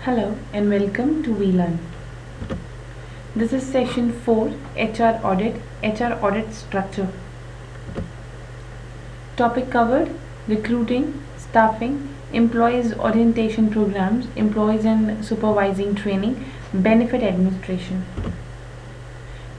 Hello and welcome to WeLearn. This is session 4, HR audit structure. Topic covered: recruiting, staffing, employees orientation programs, employees and supervising training, benefit administration.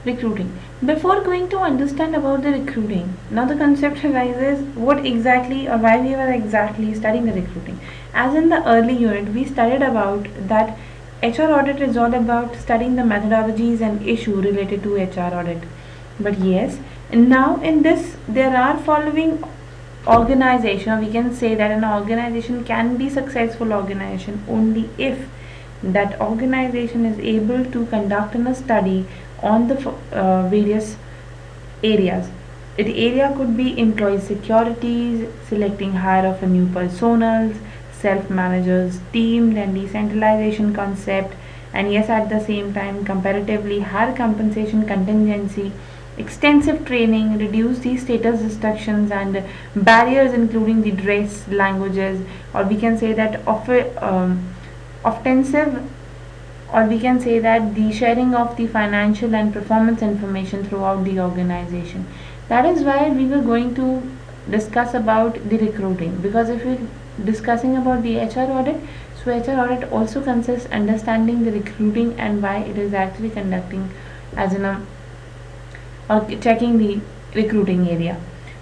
Recruiting. Before going to understand about the recruiting, now the concept arises what exactly or why we were exactly studying the recruiting. As in the early unit, we studied about that HR audit is all about studying the methodologies and issue related to HR audit. But yes, now in this there are following organization, or we can say that an organization can be successful organization only if that organization is able to conduct a study on the various areas. The area could be employee securities, selecting hire of a new personals, self-managers, teams and decentralization concept, and yes, at the same time comparatively higher compensation contingency, extensive training, reduce the status restrictions and barriers including the dress, languages, or we can say that offensive, or we can say that the sharing of the financial and performance information throughout the organization. That is why we were going to discuss about the recruiting, because if we're discussing about the HR audit, so HR audit also consists understanding the recruiting and why it is actually conducting as in a or checking the recruiting area.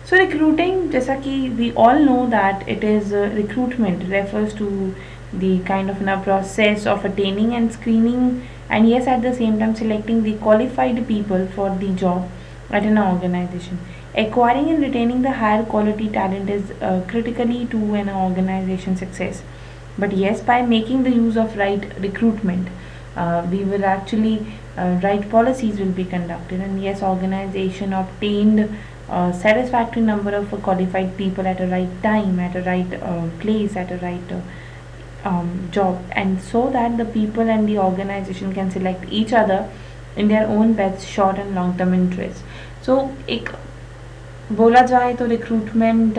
So recruiting, जैसा कि we all know that it is recruitment refers to the kind of a process of attaining and screening, and yes, at the same time selecting the qualified people for the job at an organization. Acquiring and retaining the higher quality talent is critically to an organization success. But yes, by making the use of right recruitment, we will actually right policies will be conducted, and yes, organization obtained satisfactory number of qualified people at a right time, at a right place, at a right job, and so that the people and the organization can select each other in their own best short and long term interest. So एक बोला जाए तो recruitment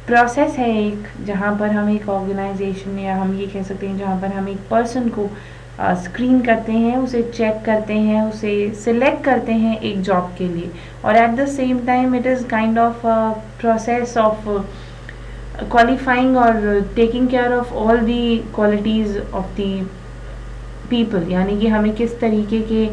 process है एक, जहाँ पर हम एक ऑर्गेनाइजेशन या हम ये कह सकते हैं जहाँ पर हम एक पर्सन को स्क्रीन करते हैं, उसे चेक करते हैं, उसे सिलेक्ट करते हैं एक जॉब के लिए, और eight the same time it is kind of process of qualifying or taking care of all the qualities of the people, यानी कि हमें किस तरीके के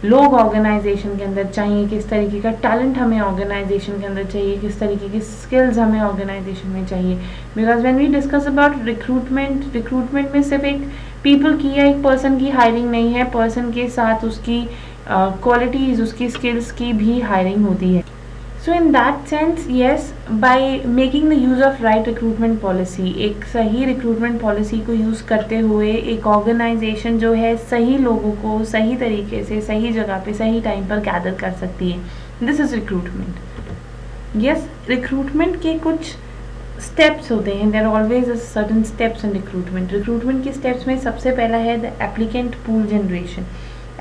लोग ऑर्गेनाइजेशन के अंदर चाहिए, किस तरीके का टैलेंट हमें ऑर्गेनाइजेशन के अंदर चाहिए, किस तरीके की स्किल्स हमें ऑर्गेनाइजेशन में चाहिए. Because when we discuss about recruitment में सिर्फ एक पीपल की या एक पर्सन की हायरिंग नहीं है, पर्सन के साथ उसकी क्वालिटीज़ उसकी स्किल्स की भी हायरिंग होती है. So in that sense yes, by making the use of right recruitment policy, एक सही रिक्रूटमेंट पॉलिसी को यूज़ करते हुए एक ऑर्गेनाइजेशन जो है सही लोगों को सही तरीके से सही जगह पे सही टाइम पर गैदर कर सकती है. This is recruitment. Yes, recruitment के कुछ स्टेप्स होते हैं. There always certain steps in recruitment. Recruitment के स्टेप्स में सबसे पहला है the applicant pool generation.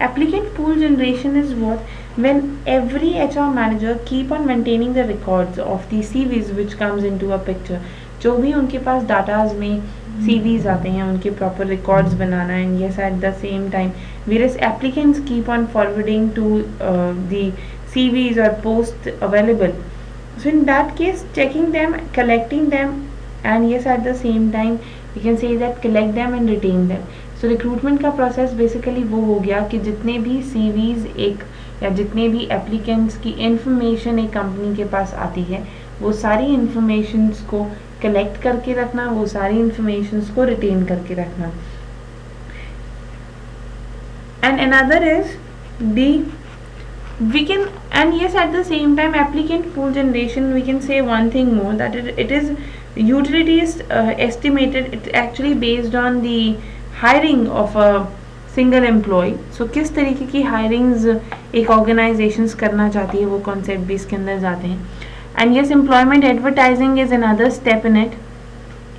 Applicant pool generation is what when every HR manager keep on maintaining the records of the CVs which comes into a picture. जो भी उनके पास datas में CVs आते हैं उनके proper records banana, and yes at the same time various applicants keep on forwarding to the CVs or posts available. So in that case checking them, collecting them, and yes at the same time we can say that collect them and retain them. So recruitment का process basically वो हो गया कि जितने भी CVs एक या जितने भी एप्लीकेंट्स की इंफॉर्मेशन एक कंपनी के पास आती है वो सारी इंफॉर्मेशंस को कलेक्ट करके रखना, वो सारी इंफॉर्मेशंस को रिटेन करके रखना. And another is the we can, and yes at the same time applicant pool generation we can say one thing more, that it is utility is estimated, it's actually based on the hiring of a single employee. So किस तरीके की hirings एक organisations करना चाहती है वो concept भी इसके अंदर जाते हैं. And yes, employment advertising is another step in it.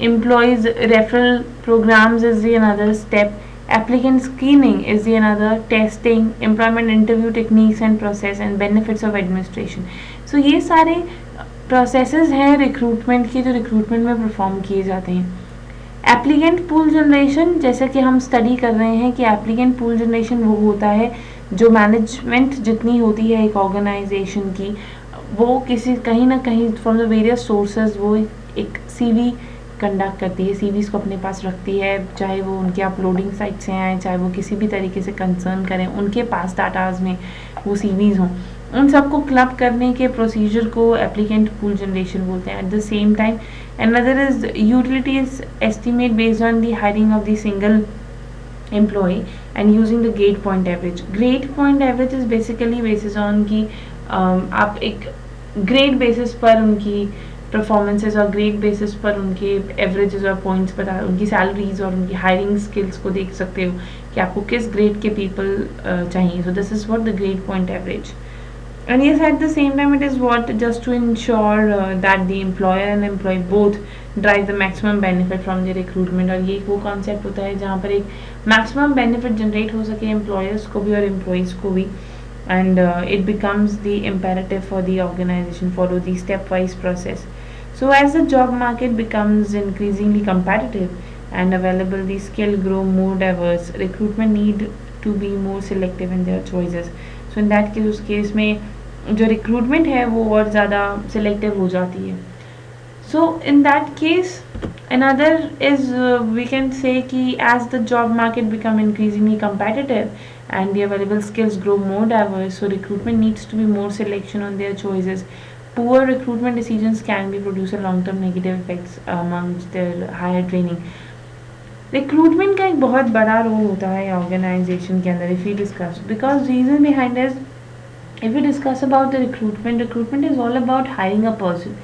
Employees referral programs is the another step. Applicant screening is the another. Testing, employment interview techniques and process and benefits of administration. So ये सारे processes हैं recruitment के जो recruitment में perform किए जाते हैं. Applicant pool generation, जैसे कि हम स्टडी कर रहे हैं कि एप्लीकेंट पूल जनरेशन वो होता है जो मैनेजमेंट जितनी होती है एक ऑर्गेनाइजेशन की, वो किसी कहीं ना कहीं फ्रॉम द वेरियस सोर्सेज वो एक सीवी कंडक्ट करती है, सीवीज को अपने पास रखती है, चाहे वो उनके अपलोडिंग साइट से आए, चाहे वो किसी भी तरीके से कंसर्न करें, उनके पास डाटाज में वो सीवीज हों, उन सबको क्लब करने के प्रोसीजर को एप्लीकेंट पूल जनरेशन बोलते हैं. Eight the same time another is utility is estimate based on the hiring of the single employee and using the grade point average. Grade point average is basically basis on कि आप एक grade basis पर उनकी performances और grade basis पर उनके averages और points पर उनकी सैलरीज और उनकी हायरिंग स्किल्स को देख सकते हो कि आपको किस ग्रेड के पीपल चाहिए. So this is what the grade point average. And yes, at the same time, it is what just to ensure that the employer and employee both drive the maximum benefit from the recruitment. और ये एक वो concept होता है जहाँ पर एक maximum benefit generate हो सके एम्प्लॉयर्स को भी और एम्प्लॉयज़ को भी. And it becomes the imperative for the organization follow the stepwise process. So as the job market becomes increasingly competitive and available, the skill grow more diverse. Recruitment need to be more selective in their choices. So in that case, उस case में जो recruitment है वो और ज़्यादा selective हो जाती है. So in that case another is we can say कि as the job market become increasingly competitive and the available skills grow more diverse, so recruitment needs to be more selection on their choices. Poor recruitment decisions can be produce a long term negative effects amongst their higher training. Recruitment का एक बहुत बड़ा role होता है organisation के अंदर. If you discuss because reason behind is if you discuss about the recruitment is all about hiring a person.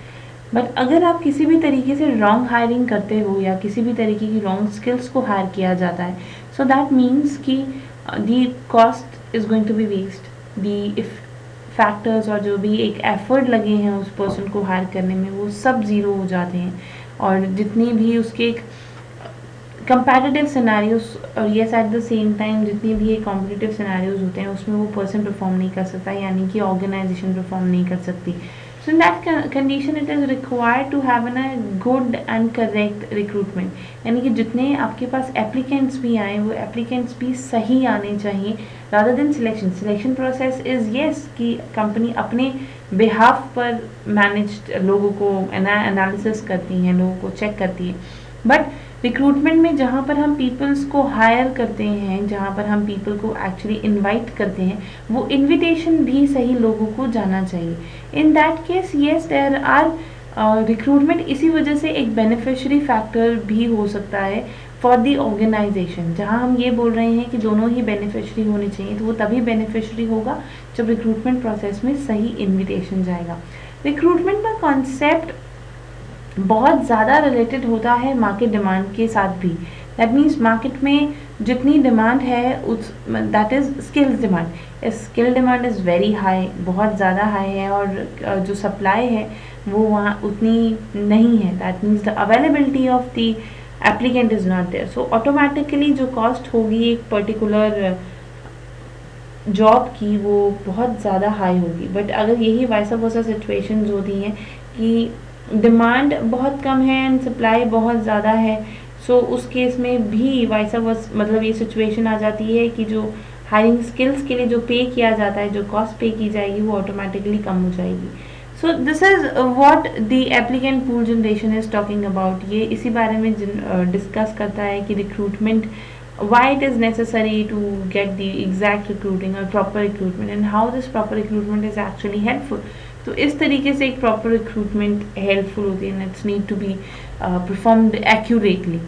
But अगर आप किसी भी तरीके से रॉन्ग हायरिंग करते हो या किसी भी तरीके की रॉन्ग स्किल्स को हायर किया जाता है, सो दैट मीन्स कि the cost is going to be waste. The if factors और जो भी एक एफर्ट लगे हैं उस पर्सन को हायर करने में वो सब ज़ीरो हो जाते हैं. और जितनी भी उसके एक कंपैटिटिव सिनेरियोज और yes at the same time जितनी भी ये कॉम्पिटिटिव सिनेरियोज होते हैं उसमें वो पर्सन परफॉर्म नहीं कर सकता, यानी कि ऑर्गेनाइजेशन परफॉर्म नहीं कर सकती. So in that condition it is required to have an a good and correct recruitment. यानी कि जितने आपके पास एप्लीकेंट्स भी आए वो एप्लीकेंट्स भी सही आने चाहिए rather than selection process is yes कि कंपनी अपने बिहाफ पर मैनेज लोगों को एनालिसिस करती हैं, लोगों को चेक करती है. बट रिक्रूटमेंट में जहाँ पर हम पीपल्स को हायर करते हैं, जहाँ पर हम पीपल को एक्चुअली इनवाइट करते हैं, वो इनविटेशन भी सही लोगों को जाना चाहिए. In that case yes there are recruitment इसी वजह से एक बेनिफिशियरी फैक्टर भी हो सकता है फॉर द ऑर्गेनाइजेशन. जहाँ हम ये बोल रहे हैं कि दोनों ही बेनिफिशियरी होने चाहिए, तो वो तभी बेनिफिशियरी होगा जब रिक्रूटमेंट प्रोसेस में सही इन्विटेशन जाएगा. रिक्रूटमेंट का कॉन्सेप्ट बहुत ज़्यादा रिलेटेड होता है मार्केट डिमांड के साथ भी. दैट मीन्स मार्केट में जितनी डिमांड है उस that is skills demand. Skill demand is very high, बहुत ज़्यादा हाई है, और जो सप्लाई है वो वहाँ उतनी नहीं है. That means the availability of the applicant is not there. So automatically जो कॉस्ट होगी एक पर्टिकुलर जॉब की वो बहुत ज़्यादा हाई होगी. बट अगर यही वैसा वैसा सिचुएशंस होती हैं कि डिमांड बहुत कम है एंड सप्लाई बहुत ज़्यादा है, सो उस केस में भी वैसा मतलब ये सिचुएशन आ जाती है कि जो हायरिंग स्किल्स के लिए जो पे किया जाता है, जो कॉस्ट पे की जाएगी वो ऑटोमेटिकली कम हो जाएगी. सो this is what the applicant pool generation is talking about. ये इसी बारे में डिस्कस करता है कि recruitment why it is necessary to get the exact recruiting or proper recruitment and how this proper recruitment is actually helpful. तो इस तरीके से एक प्रॉपर रिक्रूटमेंट हेल्पफुल होती है. It's need to be performed accurately.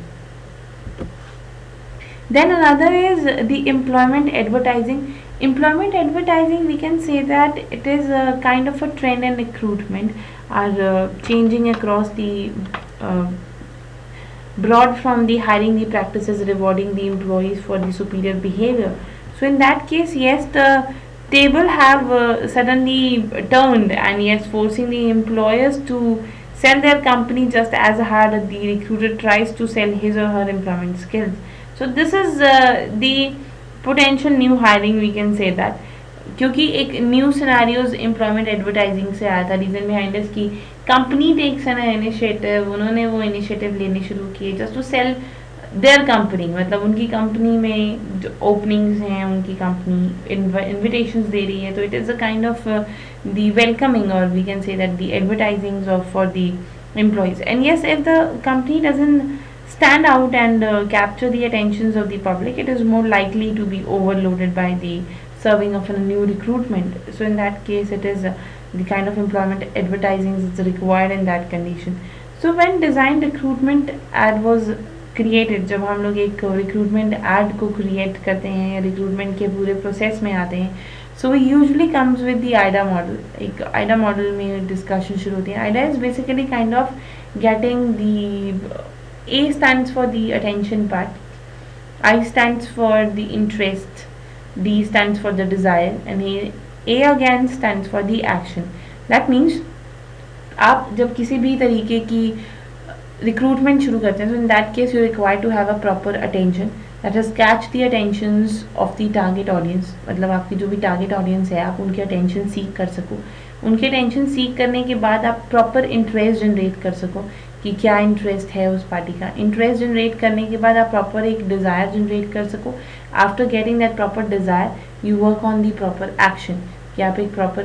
Then another is the employment advertising. Employment advertising, we can say that it is a kind of a trend and recruitment are changing across the broad from the hiring the practices rewarding the employees for the superior behavior. So in that case, yes, the table have suddenly turned, and yes, forcing the employers to sell their company just as hard as the recruiter tries to sell his or her employment skills. So this is the potential new hiring, we can say that. क्योंकि एक new scenarios employment advertising से आया था, reason behind this की company takes an initiative, उन्होंने वो initiative लेने शुरू किए just to sell their company, मतलब उनकी कंपनी में जो ओपनिंग्स हैं, उनकी कंपनी इन्विटेशंस दे रही है, तो it is a kind of the welcoming, और we can say that the advertising of for the employees. And yes, if the company doesn't stand out and capture the attentions of the public, it is more likely to be overloaded by the serving of a new recruitment. So in that case, it is the kind of employment advertising is required in that condition. So when design recruitment ad was created, जब हम लोग एक recruitment ad को create करते हैं या recruitment के पूरे प्रोसेस में आते हैं, so usually comes with the Aida model. एक आइडा मॉडल में डिस्कशन शुरू होती है. Aida is basically kind of getting the A stands for the attention part, I stands for the interest, D stands for the desire, and A again stands for the action. That means आप जब किसी भी तरीके की recruitment शुरू करते हैं, so in that case you require to have a proper attention, that is catch the attentions of the target audience. मतलब आपकी जो भी target audience है, आप उनकी attention seek कर सको. उनके attention seek करने के बाद आप proper interest generate कर सको कि क्या इंटरेस्ट है उस पार्टी का. इंटरेस्ट जनरेट करने के बाद आप प्रॉपर एक डिज़ायर जनरेट कर सको. After getting that proper desire you work on the proper action, कि आप एक प्रॉपर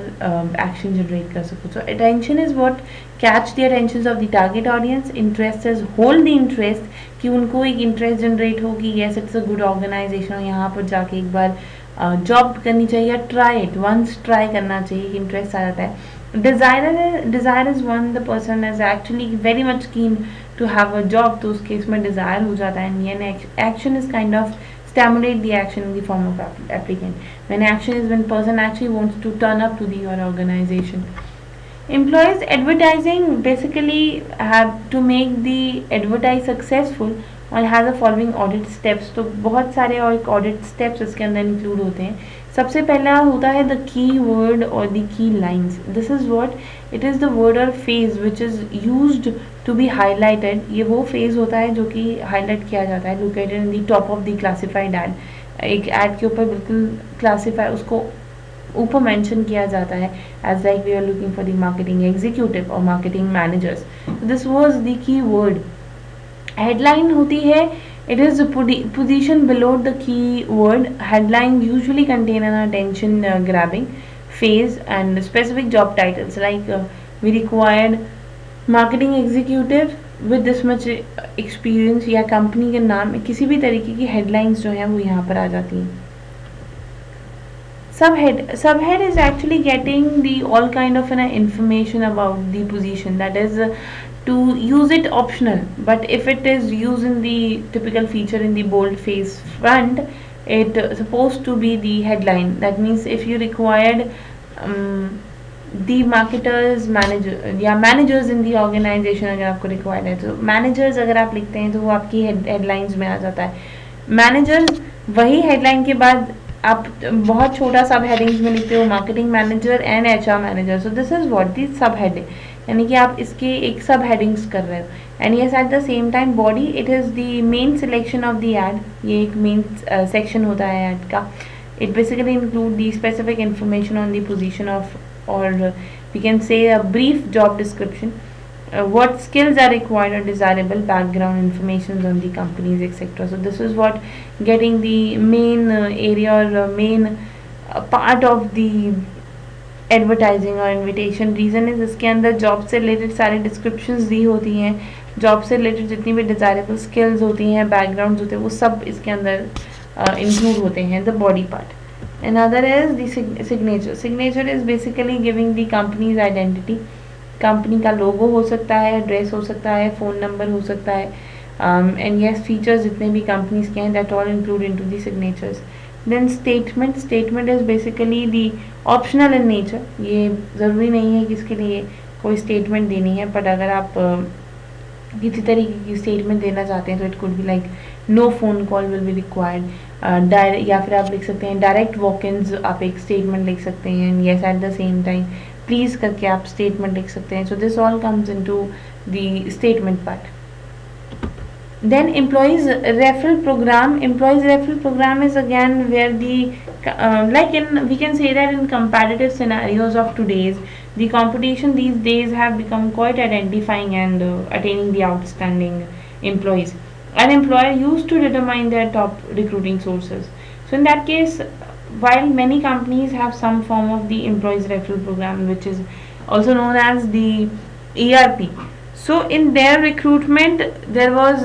एक्शन जनरेट कर सको. So attention is what catch the attention of the target audience. Interest is hold the interest, कि उनको एक इंटरेस्ट जनरेट होगी, yes it's a good organisation, यहाँ पर जाके एक बार जॉब करनी चाहिए या ट्राई इट वंस, ट्राई करना चाहिए, इंटरेस्ट आ जाता है. Desire is one the person is actually very much keen to have a job, तो उस केस में desire हो जाता है. And action is kind of stimulate the action in the form of applicant. When action is when person actually wants to turn up to the your organization. Employees advertising basically have to make the advertise successful और has the following audit steps. तो बहुत सारे और audit steps इसके अंदर include होते हैं. सबसे पहला होता है द की वर्ड और the key lines. This is what it is the word और phase which is used to be highlighted. ये वो फेज होता है जो कि हाईलाइट किया जाता है, located in the top of the classified ad. एक एड के ऊपर बिल्कुल क्लासीफाई उसको ऊपर मेंशन किया जाता है as like we are looking for the marketing executive और marketing managers. This was the key word. Headline होती है, it is a position below the keyword. Headline usually contain an attention grabbing phase and specific job titles like we required marketing executive with this much experience, या company के नाम, किसी भी तरीके की headlines जो हैं वो यहाँ पर आ जाती हैं. Subhead is actually getting the all kind of information about the position, that is to use it optional, but if it is used in the typical feature in the bold face front, it supposed to be the headline. That means if you required the marketers manager या managers in the organization अगर आपको required है, तो managers अगर आप लिखते हैं तो वो आपकी headlines में आ जाता है. managers वही headline के बाद आप बहुत छोटा सब हेडिंग्स में लिखते हो marketing manager and HR manager. So this is what the सब हेड, यानी कि आप इसके एक सब हेडिंग्स कर रहे हो. And yes at the same time body it is the main selection of the ad. ये एक मेन सेक्शन होता है एड का. It basically include the specific information on the position of, और we can say a brief job description, what skills are required or desirable, background information on the companies, etc. So this is what getting the main area or main part of the advertising or invitation. reason is इसके अंदर job से related सारी descriptions दी होती हैं, job से related जितनी भी desirable skills होती हैं, बैकग्राउंड होते हैं, वो सब इसके अंदर इंक्लूड होते हैं, the body part. Another is the signature. Signature is basically giving the company's identity. Company का लोगो हो सकता है, एड्रेस हो सकता है, फ़ोन नंबर हो सकता है, एंड यस फीचर्स जितने भी कंपनीज के हैं that all include into the signatures. Then statement. Statement is basically the optional in nature. ये ज़रूरी नहीं है कि इसके लिए कोई स्टेटमेंट देनी है, बट अगर आप किसी तरीके की स्टेटमेंट देना चाहते हैं तो it could be like no phone call will be required, या फिर आप लिख सकते हैं डायरेक्ट वॉक इन्स, आप एक स्टेटमेंट लिख सकते हैं. Yes at the same time please करके आप स्टेटमेंट लिख सकते हैं. So this all comes into the statement part. Then employees referral program is again where the like in we can say that in competitive scenarios of today's, the competition these days have become quite identifying and attaining the outstanding employees. An employer used to determine their top recruiting sources. So in that case, while many companies have some form of the employees referral program, which is also known as the ERP, so in their recruitment, there was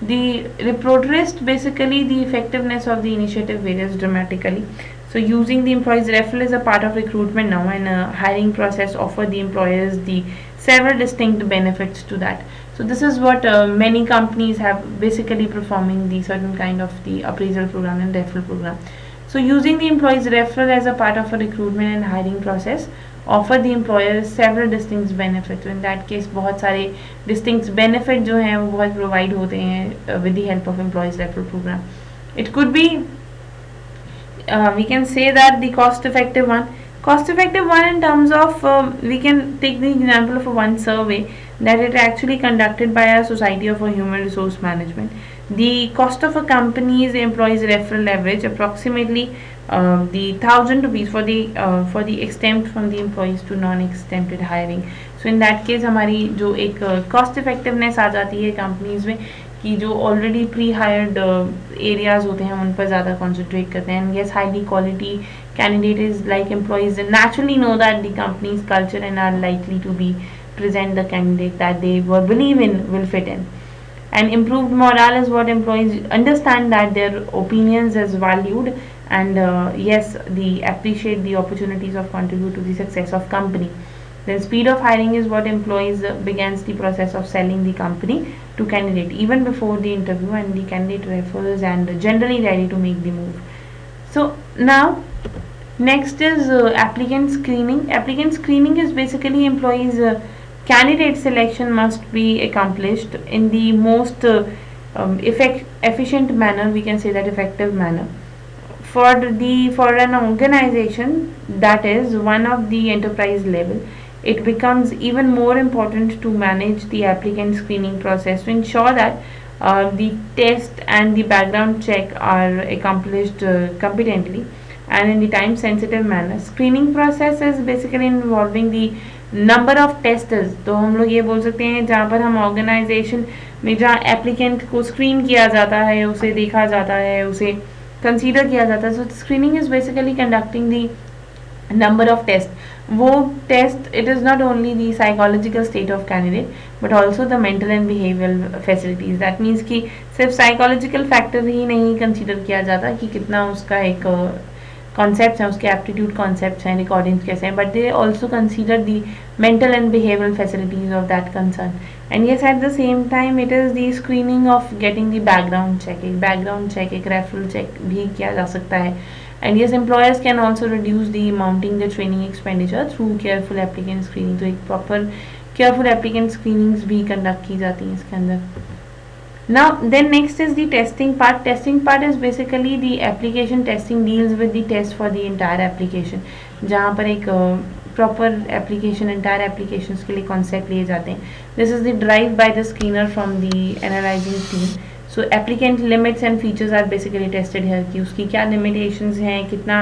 the reporterist, basically the effectiveness of the initiative varies dramatically. So using the employees referral is a part of recruitment now, and hiring process offer the employers the several distinct benefits to that. So this is what many companies have basically performing the certain kind of the appraisal program and referral program. So using the employees referral as a part of a recruitment and hiring process offer the employers several distinct benefits. तो in that case बहुत सारे distinct benefit जो हैं वो बहुत provide होते हैं with the help of employees referral program. It could be we can say that the cost effective one in terms of we can take the example of one survey that it actually conducted by a society of a human resource management. The cost of a company's employees referral average approximately the ₹1,000 for the exempt from the employees to non-exempted hiring. So in that case हमारी जो एक cost effectiveness आ जाती है companies में कि जो already pre hired areas होते हैं उन पर ज़्यादा कॉन्सेंट्रेट करते हैं. And yes highly quality candidate is like employees naturally know that the company's culture and are likely to be present the candidate that they were believe in will fit in. And improved morale is what employees understand that their opinions is valued, and yes, they appreciate the opportunities of contribute to the success of company. Then speed of hiring is what employees begins the process of selling the company to candidate even before the interview, and the candidate refers and generally ready to make the move. So now next is applicant screening. Applicant screening is basically employees candidate selection must be accomplished in the most efficient manner, we can say that effective manner. For an organization that is one of the enterprise level, it becomes even more important to manage the applicant screening process to ensure that the test and the background check are accomplished competently and in the time sensitive manner. Screening process is basically involving the number of testers. तो हम लोग ये बोल सकते हैं जहाँ पर हम ऑर्गेनाइजेशन में जहाँ एप्लीकेंट को स्क्रीन किया जाता है, उसे देखा जाता है, उसे कंसीडर किया जाता है. So screening is basically conducting the number of tests. वो test it is not only the psychological state of candidate but also the mental and behavioral facilities. That means कि सिर्फ psychological factor ही नहीं consider किया जाता कि कितना उसका एक concepts हैं, उसके aptitude concepts हैं, recordings कैसे हैं, but they also consider the mental and behavioral facilities of that concern. And yes, at the same time it is the screening of getting the background check. एक background check, एक referral check भी किया जा सकता है. And yes, employers can also reduce the mounting the training expenditure through careful applicant screening. तो एक proper careful applicant screenings भी conduct की जाती हैं इसके अंदर. Now then next is the testing part. Testing part is basically the application testing deals with the test for the entire application. जहाँ पर एक proper application entire applications के लिए concept लिए जाते हैं. This is the drive by the screener from the analyzing team. So applicant limits and features are basically tested here कि उसकी क्या limitations हैं, कितना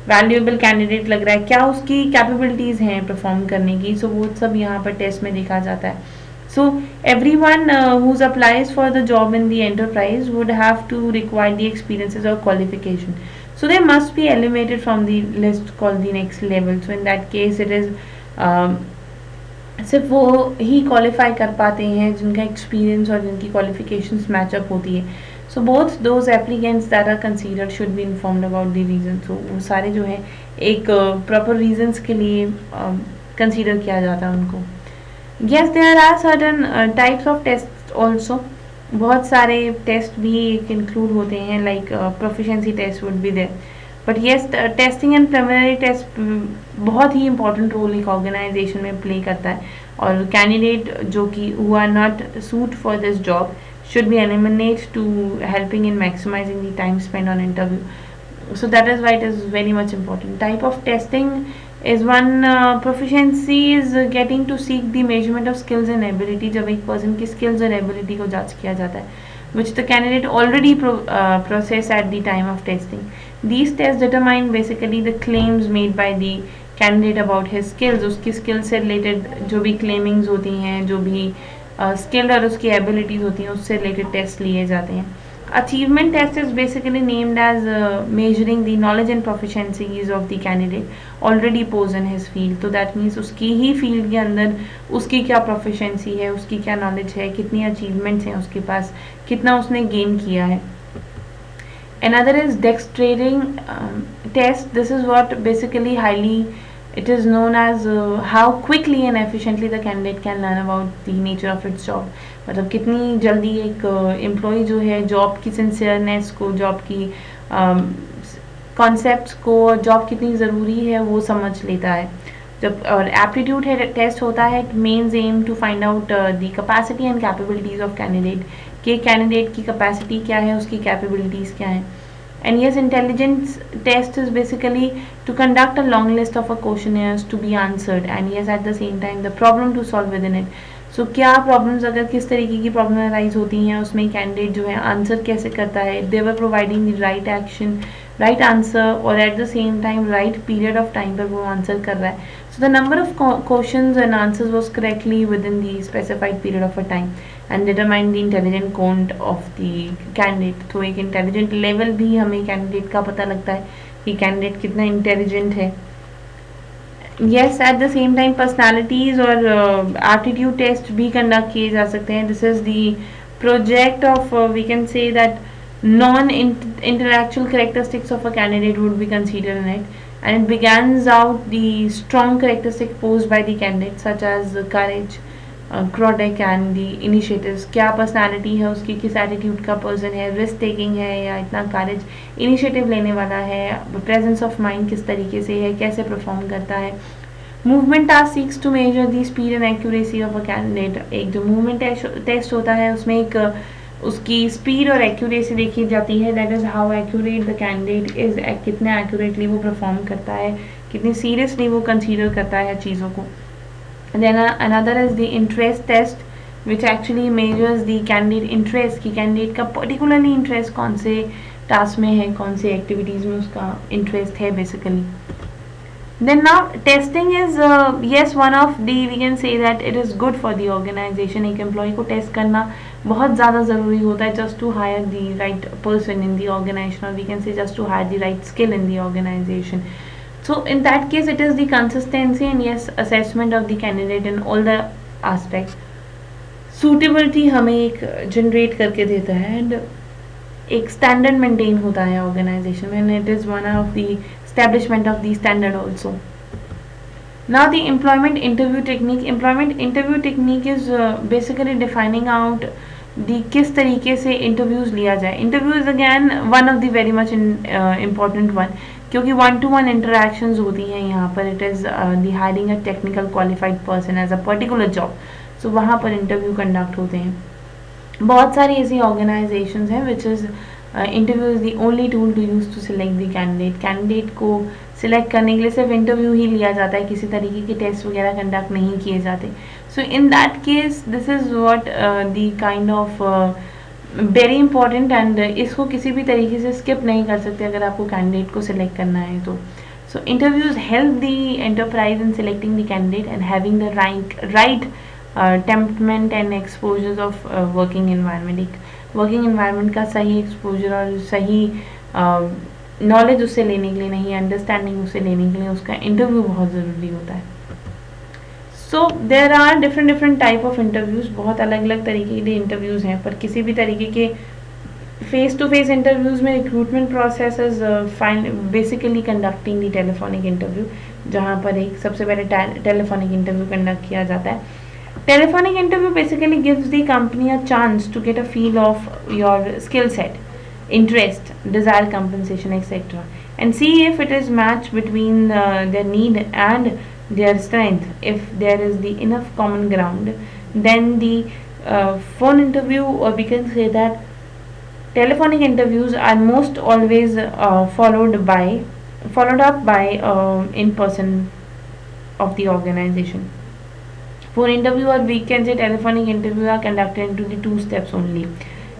valuable candidate लग रहा है, क्या उसकी capabilities हैं perform करने की. So वो सब यहाँ पर test में देखा जाता है. So everyone who applies for the job in the enterprise would have to require the experiences or qualification. So they must be eliminated from the list called the next level. So in that case it is सिर्फ वो ही qualify कर पाते हैं जिनका experience और जिनकी qualifications match up होती है. So both those applicants that are considered should be informed about the reason. So वो सारे जो है एक प्रॉपर रीजंस के लिए कंसीडर किया जाता है उनको. Yes there are certain types of test also. बहुत सारे टेस्ट भी एक इंक्लूड होते हैं like proficiency test would be there. But yes testing and preliminary test बहुत ही इंपॉर्टेंट रोल एक ऑर्गेनाइजेशन में प्ले करता है. और कैंडिडेट जो कि who are not suit for this job should be eliminated to helping in maximizing the time spent on interview. So that is why it is very much important. Type of testing is one. Proficiency is getting to seek the measurement of skills and ability. जब एक person की skills और ability को जांच किया जाता है. which the candidate already processed at the time of testing. These tests determine basically the claims made by the candidate about his skills, उसकी स्किल से रिलेटेड जो भी क्लेमिंग्स होती हैं, जो भी स्किल और उसकी एबिलिटीज़ होती हैं, उससे रिलेटेड टेस्ट लिए जाते हैं. Achievement test is basically named as measuring the knowledge and proficiencies of the candidate already pose in his field. तो दैट मीन्स उसकी ही फील्ड के अंदर उसकी क्या प्रोफिशेंसी है, उसकी क्या नॉलेज है, कितनी अचीवमेंट्स हैं उसके पास, कितना उसने गेन किया है. Another is dexterity test. This is what basically highly it is known as how quickly and efficiently the candidate can learn about the nature of its job. मतलब कितनी जल्दी एक एम्प्लॉय जो है जॉब की सिंसियरनेस को, जॉब की कॉन्सेप्ट्स को, जॉब कितनी ज़रूरी है वो समझ लेता है. जब और एप्टीट्यूड टेस्ट होता है, it means aim to find out the capacity and capabilities of candidate, कि कैंडिडेट की कैपेसिटी क्या है, उसकी कैपेबिलिटीज़ क्या हैं. And yes, intelligence test is basically to conduct a long list of a questionnaires to be answered, and yes, at the same time the problem to solve within it. So क्या problems, अगर किस तरीके की problem arise होती हैं उसमें candidate जो है answer कैसे करता है, they were providing the right action, right answer, और at the same time right period of time पर वो answer कर रहा है. So the number of questions and answers was correctly within the specified period of a time and determine the intelligent count of the candidate. तो एक intelligent level भी हमें candidate का पता लगता है कि candidate कितना intelligent है. Yes, at the same time personalities और aptitude test भी conduct किए जा सकते हैं. This is the project of we can say that non-intellectual characteristics of a candidate would be considered in it, and it begins out the strong characteristic posed by the candidate such as courage, क्रोडेक and the initiatives. क्या personality है उसकी, किस attitude का person है, risk taking है या इतना करेज इनिशिएटिव लेने वाला है, प्रेजेंस ऑफ माइंड किस तरीके से है, कैसे परफॉर्म करता है. Movement task seeks to measure the speed and accuracy of a candidate. एक जो मूवमेंट टेस्ट होता है उसमें एक उसकी स्पीड और एक्यूरेसी देखी जाती है. That is how accurate the candidate is, कितने एक्यूरेटली वो परफॉर्म करता है, कितनी सीरियसली वो कंसीडर करता है चीज़ों को. Then another is the interest test, which actually measures the candidate interest, कि candidate का particularly interest कौन से task में है, कौन से activities में उसका interest है basically. Then now testing is yes one of the, we can say that it is good for the organization. एक employee को test करना बहुत ज़्यादा ज़रूरी होता है just to hire the right person in the organization, or we can say just to hire the right skill in the organization. So in that case it is the consistency and yes assessment of the candidate in all the aspects. Suitability हमें एक generate करके देता है and एक standard maintain होता है organization में, and it is one of the establishment of the standard also. Now the employment interview technique. Employment interview technique is basically defining out the किस तरीके से interviews लिया जाए. Interview is again one of the very much important one, क्योंकि one to one interactions होती हैं यहाँ पर. It is the hiring a technical qualified person as a particular job. So वहाँ पर इंटरव्यू कंडक्ट होते हैं. बहुत सारी ऐसी ऑर्गेनाइजेशंस हैं which is interview is the only tool to use to select the candidate. Candidate को सिलेक्ट करने के लिए सिर्फ इंटरव्यू ही लिया जाता है, किसी तरीके के टेस्ट वगैरह कंडक्ट नहीं किए जाते. So in that case this is what the kind of very important, and इसको किसी भी तरीके से स्किप नहीं कर सकते अगर आपको कैंडिडेट को सिलेक्ट करना है तो. So interviews help the enterprise in selecting the candidate and having the right temperament and exposures of working environment. एक वर्किंग एनवायरनमेंट का सही एक्सपोजर और सही नॉलेज उससे लेने के लिए, नहीं अंडरस्टैंडिंग उससे लेने के लिए उसका इंटरव्यू बहुत ज़रूरी होता है. So there are different type of interviews. बहुत अलग अलग तरीके के इंटरव्यूज़ हैं, पर किसी भी तरीके के फेस टू फेस इंटरव्यूज़ में recruitment process is basically conducting the telephonic interview, जहाँ पर एक सबसे पहले टेलीफोनिक इंटरव्यू कंडक्ट किया जाता है. Telephonic interview basically gives the company a chance to get a feel of your skill set, interest, desired compensation, etc., and see if it is match between their need and their strength. If there is the enough common ground, then the phone interview, or we can say that telephonic interviews are most always followed up by in person of the organization. Phone interview, or we can say telephonic interview, are conducted into the two steps only.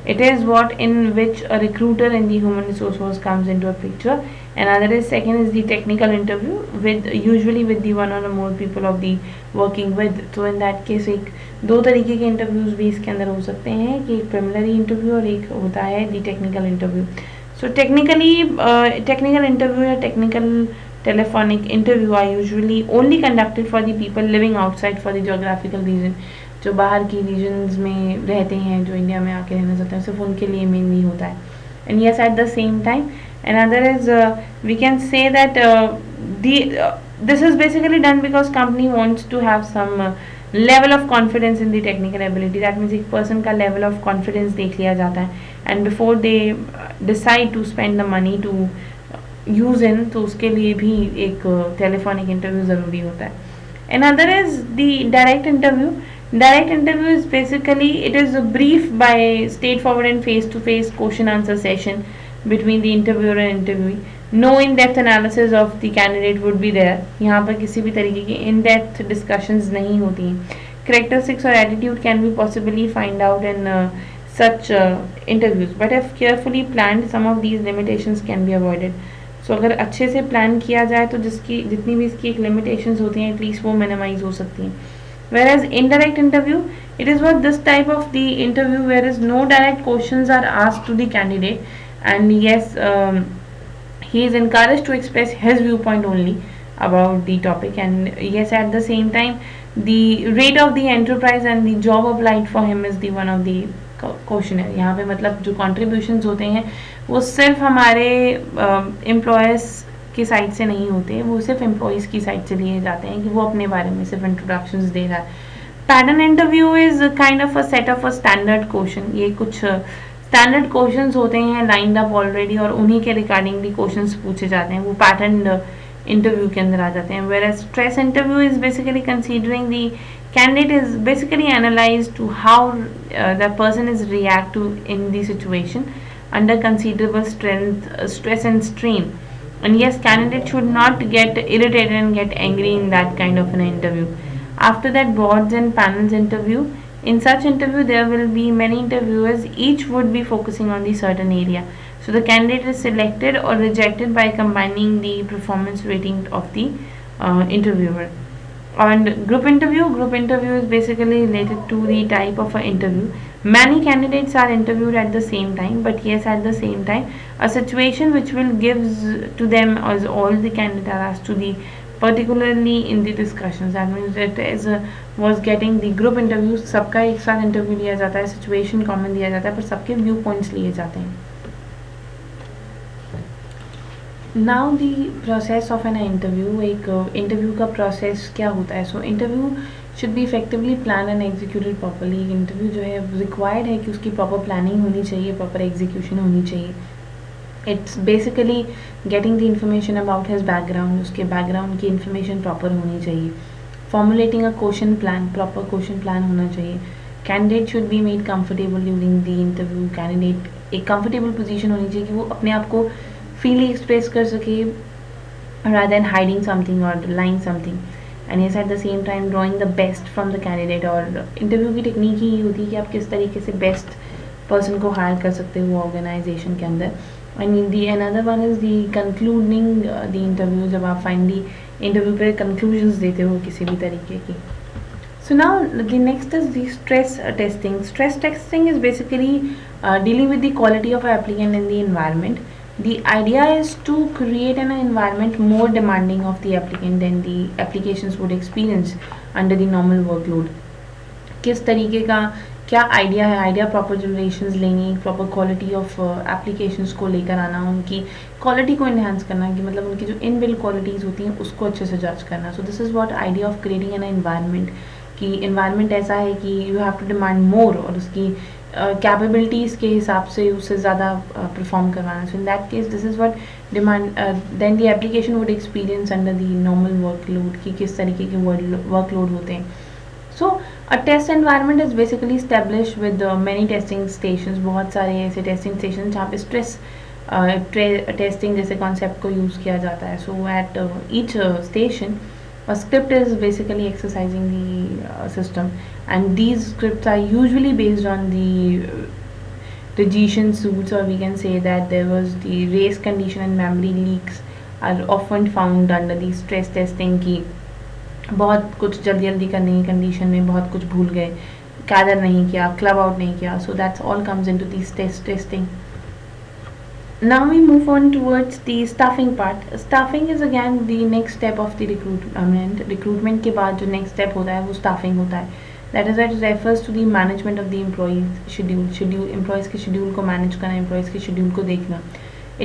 It is what in which a recruiter in the human resource comes into a picture. Another is second is the technical interview with usually with the one or more people of the working with. तो in that case एक दो तरीके के interviews भी इसके अंदर हो सकते हैं कि एक प्रिलिमिनरी इंटरव्यू और एक होता है the technical interview. So technically technical interview या technical telephonic interview are usually only conducted for the people living outside for the geographical region. जो बाहर की रीजन्स में रहते हैं, जो इंडिया में आके रहना चाहते हैं, सिर्फ उनके लिए मेनली होता है. And yes at the same time another is we can say that this is basically done because company wants to have some level of confidence in the technical ability. That means एक person का level of confidence देख लिया जाता है, and before they decide to spend the money to use in, तो उसके लिए भी एक telephonic interview ज़रूरी होता है. Another is the direct interview. Direct interview is basically it is a brief by straightforward and face-to-face question answer session between the interviewer and interviewee. No in-depth analysis of the candidate would be there. यहाँ पर किसी भी तरीके की in-depth discussions नहीं होती हैं. Characteristics or attitude can be possibly find out in such interviews, but if carefully planned, some of these limitations can be avoided. So अगर अच्छे से प्लान किया जाए तो जिसकी जितनी भी इसकी एक लिमिटेशंस होती हैं एटलीस्ट वो मिनिमाइज हो सकती हैं. Whereas indirect interview, it is what this type of the interview whereas no direct questions are asked to the candidate, and yes, he is encouraged to express his viewpoint only about the topic, and yes, at the same time the rate of the enterprise and the job applied for him is the one of the question है. यहाँ पे मतलब जो contributions होते हैं वो सिर्फ हमारे एम्प्लॉयर्स की साइड से नहीं होते, वो सिर्फ एम्प्लॉयज़ की साइड से लिए जाते हैं कि वो अपने बारे में सिर्फ इंट्रोडक्शंस दे रहा है. Pattern interview is kind of a set of a standard question. ये कुछ स्टैंडर्ड क्वेश्चंस होते हैं लाइंड अप ऑलरेडी और उन्हीं के रिगार्डिंगली क्वेश्चंस पूछे जाते हैं, वो पैटर्न इंटरव्यू के अंदर आ जाते हैं. Where stress interview is basically considering the candidate is basically analyzed to how the person is react to in the situation under considerable stress and strain. And yes, candidate should not get irritated and get angry in that kind of an interview. After that, boards and panels interview. In such interview, there will be many interviewers. Each would be focusing on the certain area. So the candidate is selected or rejected by combining the performance rating of the interviewer. And group interview is basically related to the type of an interview. Many candidates are interviewed at the same time, but yes, at the same time a situation which will gives to them as all the candidates are asked to the particularly in the discussions. That means that as was getting the group interview, सबका एक साथ interview लिया जाता है, situation common दिया जाता है, पर सबके व्यू पॉइंट्स लिए जाते हैं. Now the process of an interview. एक इंटरव्यू का प्रोसेस क्या होता है? So interview should be effectively plan and executed properly. Interview जो है रिक्वायर्ड है कि उसकी प्रॉपर प्लानिंग होनी चाहिए, प्रॉपर एग्जीक्यूशन होनी चाहिए. It's basically getting the information about his background, उसके बैकग्राउंड की इंफॉर्मेशन प्रॉपर होनी चाहिए. Formulating a question plan, proper question plan होना चाहिए. Candidate should be made comfortable during the interview. Candidate एक कंफर्टेबल पोजीशन होनी चाहिए कि वो अपने आप को freely express कर सके rather than hiding something or lying something. And yes, at the same time drawing the best from the candidate. और इंटरव्यू की टेक्निक ही होती है कि आप किस तरीके से बेस्ट पर्सन को हायर कर सकते हो ऑर्गेनाइजेशन के अंदर. And the another one is the concluding the interview, जब आप फाइनली इंटरव्यू पे कंक्लूजन्स देते हो किसी भी तरीके की. So now the next is the stress testing. Stress testing is basically dealing with the quality of applicant in the environment. The idea is to create an environment more demanding of the applicant than the applications would experience under the normal workload. किस तरीके का क्या idea है? Idea proper generations लेंगे, proper quality of applications को लेकर आना, उनकी क्वालिटी को इन्हांस करना, कि मतलब उनकी जो इनबिल्ट क्वालिटीज़ होती हैं उसको अच्छे से जज करना. So this is what idea of creating an environment, कि इन्वायरमेंट ऐसा है कि you have to demand more और उसकी कैपेबिलिटीज़ के हिसाब से उससे ज़्यादा परफॉर्म करवाना. So in that case this is what demand then the application would experience under the normal workload, कि किस तरीके के वर्कलोड होते हैं. So a test environment is basically establish with many testing stations. बहुत सारे ऐसे टेस्टिंग स्टेशन जहाँ पे स्ट्रेस टेस्टिंग जैसे कॉन्सेप्ट को यूज़ किया जाता है. So at each station a script is basically exercising the system, and these scripts are usually based on the rejection suits, or we can say that there was the race condition and memory leaks are often found under the stress testing की बहुत कुछ जल्दी जल्दी करने की condition में बहुत कुछ भूल गए, कैदर नहीं किया, क्लब आउट नहीं किया, so that's all comes into this test testing. Now we move on towards the staffing part. Staffing is again the next step of the recruitment. Recruitment के बाद जो next step होता है वो staffing होता है. That is why it refers to the management of the employees schedule employees के schedule को manage करना, employees के schedule को देखना.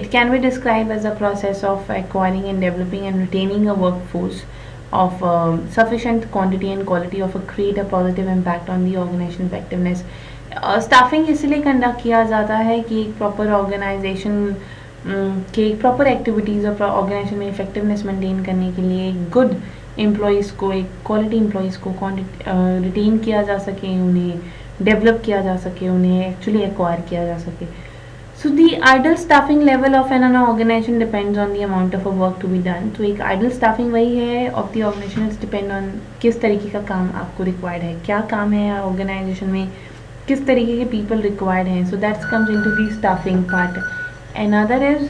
It can be described as a process of acquiring and developing and retaining a workforce of sufficient quantity and quality of a create a positive impact on the organization effectiveness. Staffing इसलिए conduct किया जाता है कि एक proper organisation के एक proper activities और organisation में इफेक्टिवनेस मेंटेन करने के लिए एक गुड एम्प्लॉयज़ को, एक क्वालिटी एम्प्लॉयज़ को रिटेन किया जा सके, उन्हें डेवलप किया जा सके, उन्हें एक्चुअली एक्वायर किया जा सके. So the ideal staffing level of an organisation depends on the amount of work to be done. तो एक आइडल स्टाफिंग वही है of the organisation, it's depend on किस तरीके का काम आपको रिक्वायर्ड है, क्या काम है ऑर्गेनाइजेशन में, किस तरीके के पीपल रिक्वायर्ड हैं. So that's comes into the staffing part. Another is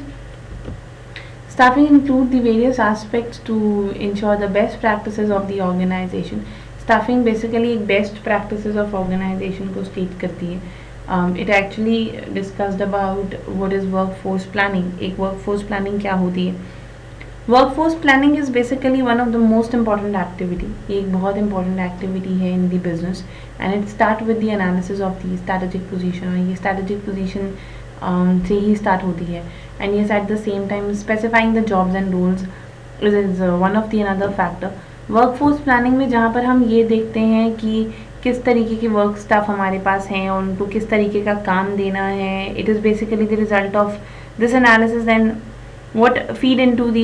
staffing include the various aspects to ensure the best practices of the organisation. Staffing basically एक बेस्ट प्रैक्टिसेस ऑफ ऑर्गेनाइजेशन को state करती है. It actually discussed about what is workforce planning. एक workforce planning क्या होती है? Workforce planning is basically one of the most important activity. ये एक बहुत इंपॉर्टेंट एक्टिविटी है in the business and it start with the analysis of the strategic position. और ये स्ट्रैटेजिक पोजीशन से ही स्टार्ट होती है. And yes at the same time specifying the jobs and roles is one of the another factor. Workforce planning में जहाँ पर हम ये देखते हैं कि किस तरीके के वर्क स्टाफ हमारे पास हैं और उनको किस तरीके का काम देना है. It is basically the result of this analysis and what feed into the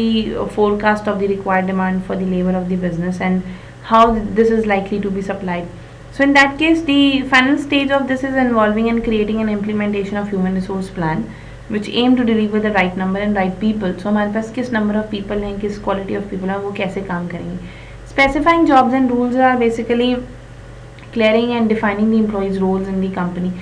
forecast of the required demand for the labor of the business and how this is likely to be supplied. So in that case, the final stage of this is involving and creating an implementation of human resource plan which aim to deliver the right number and right people. So हमारे पास किस number of people हैं, किस quality of people हैं, वो कैसे काम करेंगे. Specifying jobs and rules are basically clearing and defining the employees roles in the company.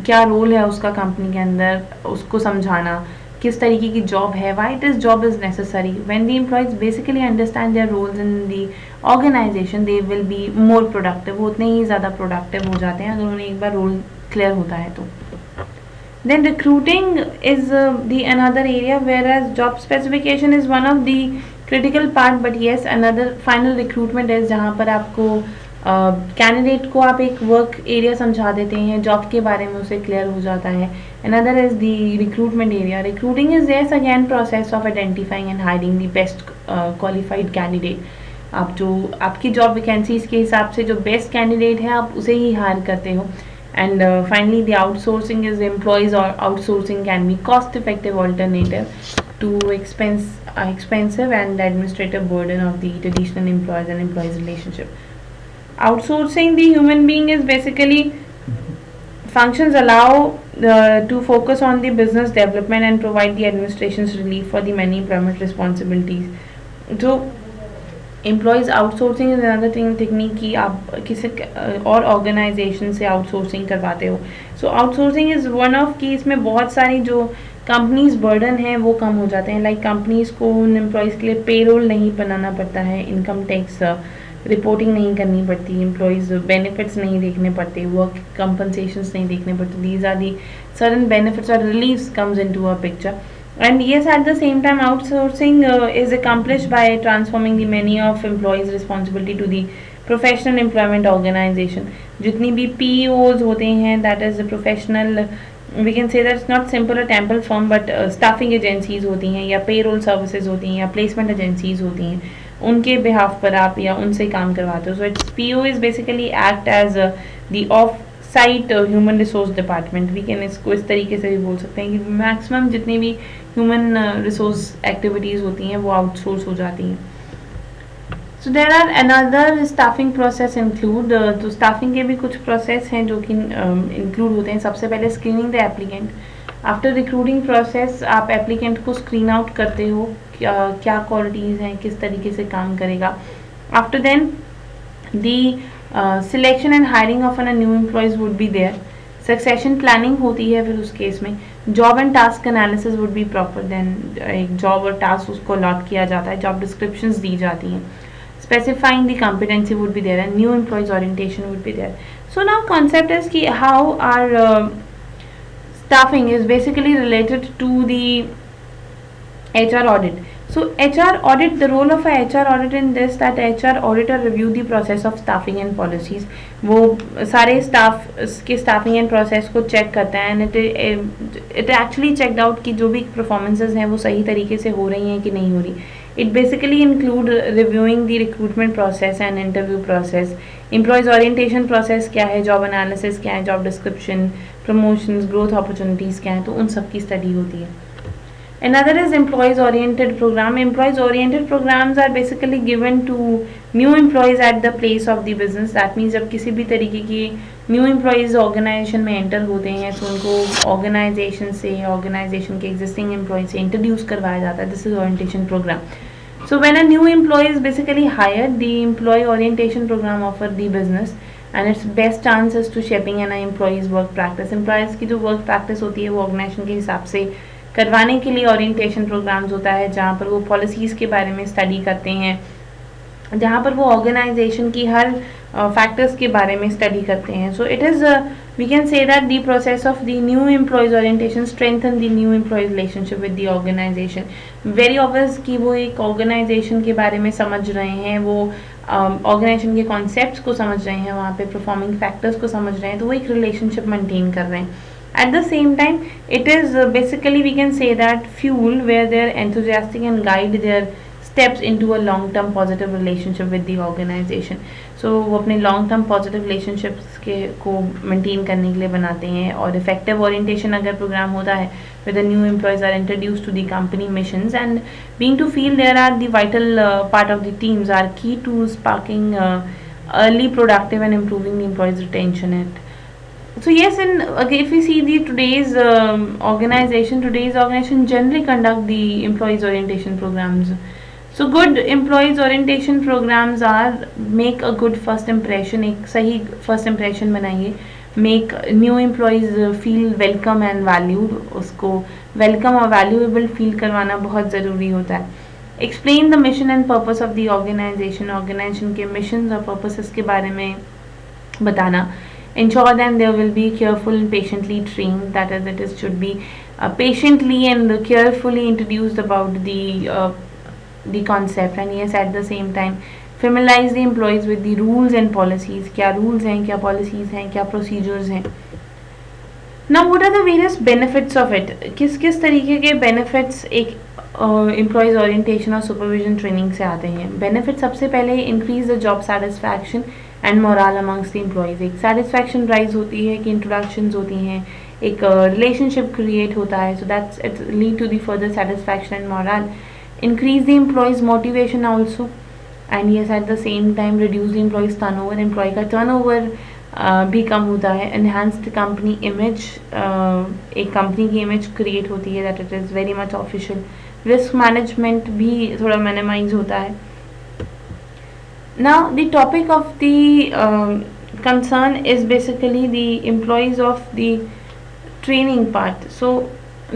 क्या रोल है उसका कंपनी के अंदर, उसको समझाना, किस तरीके की जॉब है, why this job is necessary. When the employees basically understand their roles in the organisation they will be more productive. वो उतने ही ज़्यादा प्रोडक्टिव हो जाते हैं अगर उन्हें एक बार रोल क्लियर होता है तो. Then recruiting is the another area where as job specification is one of the critical part. But yes, another final recruitment is जहाँ पर आपको कैंडिडेट को आप एक वर्क एरिया समझा देते हैं, जॉब के बारे में उसे क्लियर हो जाता है. Another is the recruitment area. Recruiting is yes again process of identifying and hiring the best qualified candidate. आप जो आपकी जॉब वैकेंसीज के हिसाब से जो बेस्ट कैंडिडेट है आप उसे ही हायर करते हो. And finally the outsourcing is employees और outsourcing can be cost effective alternative to expensive and administrative burden of the traditional employers and employees relationship. Outsourcing the human being is basically functions allow to focus on the business development and provide the administration's relief for the many employment responsibilities. So employees outsourcing is another technique कि आप किसी और organisation से outsourcing करवाते हो. सो outsourcing is one of की इसमें बहुत सारी जो कंपनीज बर्डन है वो कम हो जाते हैं. लाइक कंपनीज को उन एम्प्लॉयज़ के लिए पेरोल नहीं बनाना पड़ता है, इनकम टैक्स रिपोर्टिंग नहीं करनी पड़ती, एम्प्लॉयज़ बेनिफिट्स नहीं देखने पड़ते, वर्क कंपनसेशंस नहीं देखने पड़ते. These are the certain benefits और reliefs comes into a picture. And yes, at the same time, outsourcing is accomplished by transforming the many of employees' responsibility to the professional employment organization. जितनी भी PEOs होते हैं, that is the professional, we can say that's not simple a temple firm, but staffing agencies होती हैं या payroll services होती हैं या placement agencies होती हैं, उनके behalf पर आप या उनसे काम करवाते हो. So it's PO is basically act as the off site human resource department. We can इसको इस तरीके से भी बोल सकते हैं कि मैक्सिमम जितनी भी ह्यूमन रिसोर्स एक्टिविटीज़ होती हैं वो आउटसोर्स हो जाती हैं. So there are another staffing process include. तो स्टाफिंग के भी कुछ प्रोसेस हैं जो कि इंक्लूड होते हैं. सबसे पहले screening the applicant. After recruiting process आप एप्लीकेंट को स्क्रीन आउट करते हो, क्या क्वालिटीज़ हैं, किस तरीके से काम करेगा. After then the selection and hiring of a new employees would be there. Succession planning होती है फिर उस केस में, job and task analysis would be proper, then एक जॉब और टास्क उसको अलॉट किया जाता है, जॉब डिस्क्रिप्शंस दी जाती हैं, specifying the competency would be there, and new employees orientation would be there. So now concept is ki how our staffing is basically related to the HR audit. So HR audit, the role of a HR audit in this, that HR auditor review the process of staffing and policies. वो सारे staff के staffing and process को check करता है, and it actually checked out कि जो भी performances हैं वो सही तरीके से हो रही हैं कि नहीं हो रही. It basically include reviewing the recruitment process and interview process, employees orientation process क्या है, job analysis क्या है, job description, promotions, growth opportunities क्या है, तो उन सब की study होती है. Another is employees oriented program. Employees oriented programs are basically given to new employees at the place of the business. That means जब किसी भी तरीके की new employees organization में enter होते हैं तो उनको organization से, organization के existing employees से introduce करवाया जाता है. This is orientation program. So when a new employee is basically hired, the employee orientation program offer the business and its best chance is to shaping an employee's work practice. Employees की जो work practice होती है वो organization के हिसाब से करवाने के लिए ओरिएंटेशन प्रोग्राम्स होता है, जहाँ पर वो पॉलिसीज़ के बारे में स्टडी करते हैं, जहाँ पर वो ऑर्गेनाइजेशन की हर फैक्टर्स के बारे में स्टडी करते हैं. So it is we can say that the process of the new employees orientation strengthen the new employees relationship with the organisation. Very obvious कि वो एक ऑर्गेनाइजेशन के बारे में समझ रहे हैं, वो ऑर्गेनाइजेशन के कॉन्सेप्ट्स को समझ रहे हैं, वहाँ पे परफॉर्मिंग फैक्टर्स को समझ रहे हैं, तो वो एक रिलेशनशिप मेंटेन कर रहे हैं. At the same time, it is basically we can say that fuel where they are enthusiastic and guide their steps into a long-term positive relationship with the organization. So वो अपने long-term positive relationships के को maintain करने के लिए बनाते हैं. और effective orientation अगर program होता है where the new employees are introduced to the company missions and being to feel there are the vital part of the teams are key to sparking early productive and improving the employees retention. So yes, and if we see the today's organization generally conduct the employees orientation programs. So good employees orientation programs are make a good first impression, एक सही first impression बनाइए, make new employees feel welcome and valued, उसको welcome और valuable feel करवाना बहुत ज़रूरी होता है. Explain the mission and purpose of the organization के missions और purposes के बारे में बताना. Ensure that they will be careful and patiently trained, that is it is should be patiently and carefully introduced about the concept, and yes at the same time familiarize the employees with the rules and policies. क्या rules हैं, क्या policies हैं, क्या procedures हैं. Now what are the various benefits of it? किस किस तरीके के benefits एक employees orientation और supervision training से आते हैं. Benefits सबसे पहले increase the job satisfaction and moral amongst the employees. एक सेटिस्फैक्शन राइज होती है कि इंट्रोडक्शंस होती हैं, एक रिलेशनशिप क्रिएट होता है, so that's it lead to the further satisfaction and moral. Increase the employees motivation also, and yes at the same time reduce the employees turnover. Employee का turnover भी कम होता है. एनहांस द कंपनी इमेज, एक company की image create होती है that it is very much official. Risk management भी थोड़ा मिनिमाइज होता है. Now the topic of the concern is basically the employees of the training part. So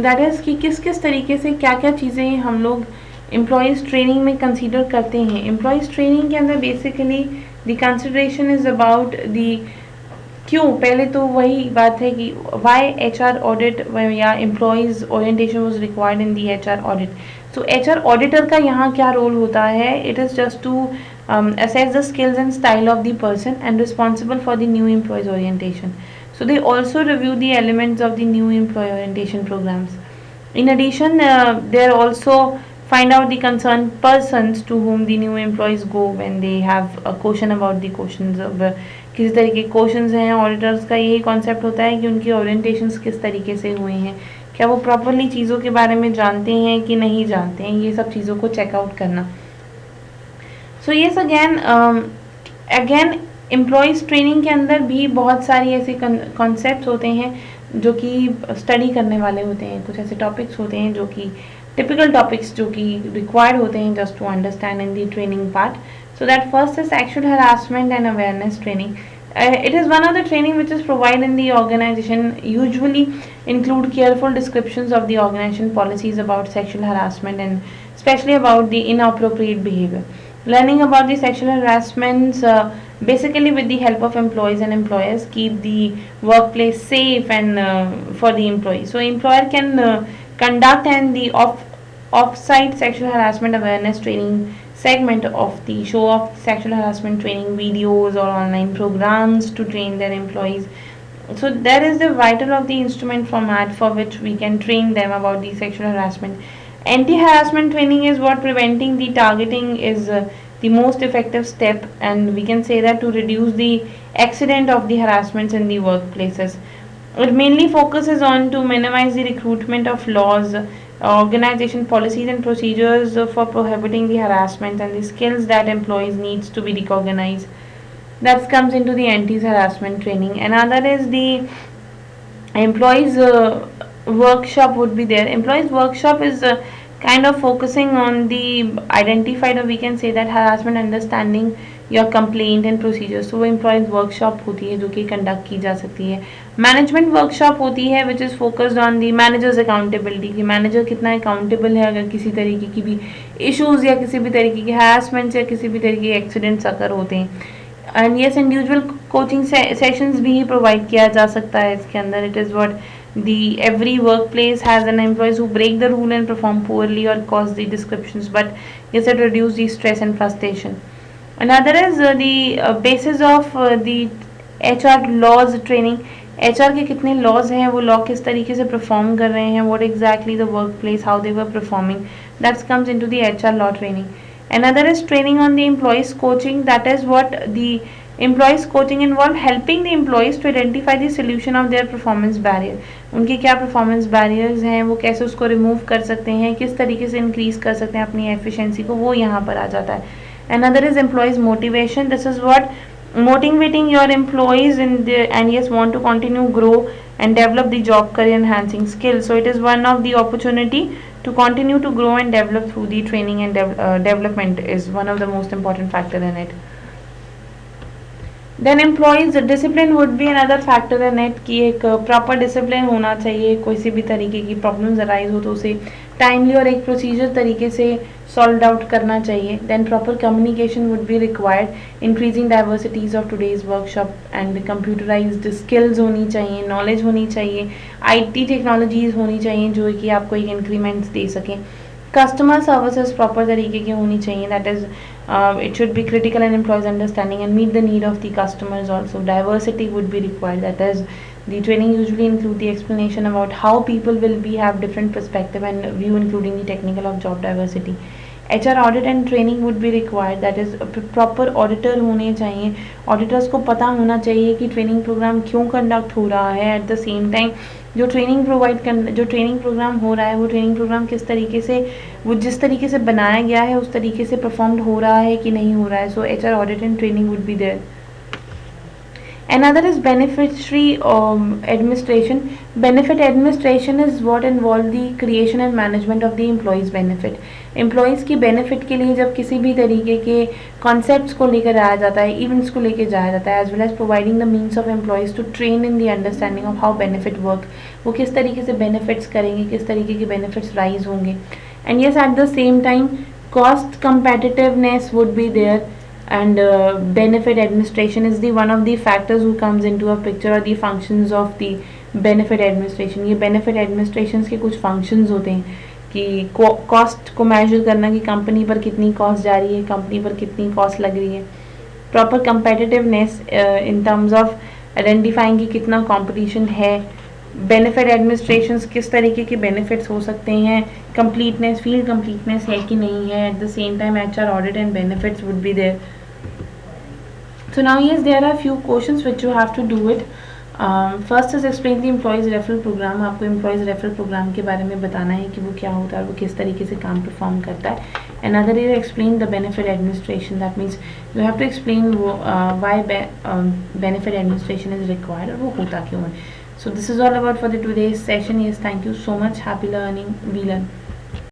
that is कि किस किस तरीके से क्या क्या चीज़ें हम लोग employees training में consider करते हैं. Employees training के अंदर basically the consideration is about the क्यों. पहले तो वही बात है कि why HR audit या employees orientation was required in the HR audit. So HR auditor का यहाँ क्या रोल होता है? It is just to assess the skills and style of the person and responsible for the new employees orientation. So they also review the elements of the new employee orientation programs. In addition, they also find out the concerned persons to whom the new employees go when they have a question about the questions of किस तरीके के questions हैं. Auditors का यही concept होता है कि उनकी ओरिएंटेशंस किस तरीके से हुए हैं, क्या वो प्रॉपरली चीज़ों के बारे में जानते हैं कि नहीं जानते हैं, ये सब चीज़ों को चेकआउट करना. So yes again employees training के अंदर भी बहुत सारी ऐसे कॉन्सेप्ट्स होते हैं जो कि स्टडी करने वाले होते हैं. कुछ ऐसे टॉपिक्स होते हैं जो कि टिपिकल टॉपिक्स जो कि रिक्वायर्ड होते हैं just to understand in the training part. So that first is sexual harassment and awareness training. It is one of the training which is provided in the organization, usually include careful descriptions of the organization policies about sexual harassment and especially about the inappropriate behavior. Learning about the sexual harassments basically with the help of employees and employers keep the workplace safe and for the employees. So employer can conduct and the off-site sexual harassment awareness training segment of the show off sexual harassment training videos or online programs to train their employees. So there is the vital of the instrument format for which we can train them about the sexual harassment. Anti-harassment training is what preventing the targeting is the most effective step, and we can say that to reduce the accident of the harassments in the workplaces. It mainly focuses on to minimize the recruitment of laws, organization policies and procedures for prohibiting the harassment and the skills that employees needs to be recognized. That comes into the anti-harassment training. Another is the employees workshop would be there. Employees workshop is kind of focusing on the identified, or we can say that harassment understanding your complaint and procedures. So employees workshop होती है जो कि conduct की जा सकती है. Management workshop होती है which is focused on the managers accountability कि मैनेजर कितना अकाउंटेबल है अगर किसी तरीके की भी इश्यूज या किसी भी तरीके की हरासमेंट या किसी भी तरीके के एक्सीडेंट्स अगर होते हैं. And yes individual coaching sessions भी प्रोवाइड किया जा सकता है इसके अंदर. It is what the every workplace has an employees who break the rule and perform poorly or cause the descriptions, but yes, it reduce the stress and frustration. Another is the basis of the HR laws training. HR के कितने laws हैं, वो law किस तरीके से perform कर रहे हैं, what exactly the workplace, how they were performing, that comes into the HR law training. Another is training on the employees coaching. That is what the employees coaching involve helping the employees to identify the solution of their performance barrier. उनके क्या performance barriers हैं, वो कैसे उसको remove कर सकते हैं, किस तरीके से increase कर सकते हैं अपनी efficiency को, वो यहाँ पर आ जाता है. Another is employees motivation. This is what motivating your employees in the and yes want to continue grow and develop the job career enhancing skills. So it is one of the opportunity to continue to grow and develop through the training and development is one of the most important factor in it. Then employees discipline would be another factor in it कि एक proper discipline होना चाहिए. कोई सी भी तरीके की problems arise हो तो उसे टाइमली और एक प्रोसीजर तरीके से सॉल्व आउट करना चाहिए. Then proper communication would be required. Increasing diversities of today's workshop and computerised skills होनी चाहिए, नॉलेज होनी चाहिए, IT टेक्नोलॉजीज़ होनी चाहिए जो कि आपको एक इंक्रीमेंट्स दे सकें. कस्टमर सर्विसेज प्रॉपर तरीके की होनी चाहिए. That is it should be critical in employees understanding and meet the need of the customers also. Diversity would be required. That is, the training usually include the explanation about how people will be have different perspective and view, including the technical of job diversity. HR audit and training would be required. That is, proper auditor होने चाहिए. Auditors को पता होना चाहिए कि training programme क्यों conduct हो रहा है. एट द सेम टाइम जो ट्रेनिंग प्रोग्राम हो रहा है वो ट्रेनिंग प्रोग्राम किस तरीके से, वो जिस तरीके से बनाया गया है उस तरीके से परफॉर्म्ड हो रहा है कि नहीं हो रहा है. So HR audit and training would be there. Another is beneficiary administration. Benefit administration is what involve the creation and management of the employees benefit. Employees की benefit के लिए जब किसी भी तरीके के concepts को लेकर आया जाता है, events को लेकर जाया जाता है, as well as providing the means of employees to train in the understanding of how benefit work. वो किस तरीके से benefits करेंगे, किस तरीके के benefits rise होंगे. And yes, at the same time, cost competitiveness would be there. And benefit administration is the one of the factors who comes into a picture or the functions of the benefit administration. ये benefit administrations के कुछ functions होते हैं कि cost को measure करना कि company पर कितनी cost जा रही है, कंपनी पर कितनी cost लग रही है. Proper competitiveness in terms of identifying कि कितना competition है. बेनिफिट एडमिनिस्ट्रेशंस किस तरीके के बेनिफिट्स हो सकते हैं, कंप्लीटनेस, फील्ड कंप्लीटनेस है कि नहीं है. At the same time HR audit and benefits would be there. So now yes, there are few questions which you have to do it. First is explain the employees referral program. आपको employees referral program के बारे में बताना है कि वो क्या होता है और वो किस तरीके से काम परफॉर्म करता है. Another is explain the benefit administration. That means you have to explain why benefit administration is required और वो होता क्यों है. So this is all about for the today's session. Yes, thank you so much. Happy learning. We learn.